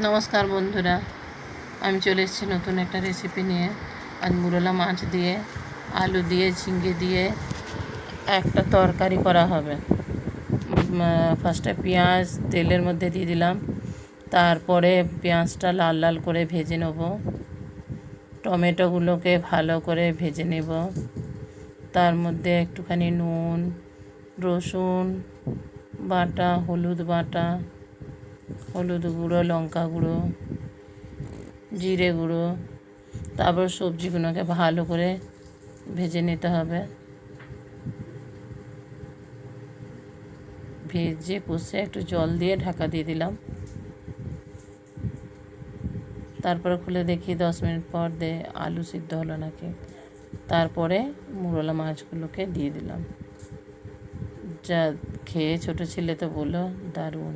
নমস্কার বন্ধুরা, আমি চলে এসেছি নতুন একটা রেসিপি নিয়ে। আজ মুরলা মাছ দিয়ে, আলু দিয়ে, ঝিঙে দিয়ে একটা তরকারি করা হবে। ফার্স্টে পেঁয়াজ তেলের মধ্যে দিয়ে দিলাম, তারপরে পেঁয়াজটা লাল লাল করে ভেজে নেব। টমেটোগুলোকে ভালো করে ভেজে নেব। তার মধ্যে একটুখানি নুন, রসুন বাটা, হলুদ বাটা, হলুদ গুঁড়ো, লঙ্কা গুঁড়ো, জিরে গুঁড়ো, তারপর সবজিগুলোকে ভালো করে ভেজে নিতে হবে। ভেজে কষে একটু জল দিয়ে ঢাকা দিয়ে দিলাম। তারপরে খুলে দেখি 10 মিনিট পর আলু সিদ্ধ হলো নাকি। তারপরে মুরলা মাছগুলোকে দিয়ে দিলাম। যা খেয়ে ছোটো ছেলে তো বললো দারুণ।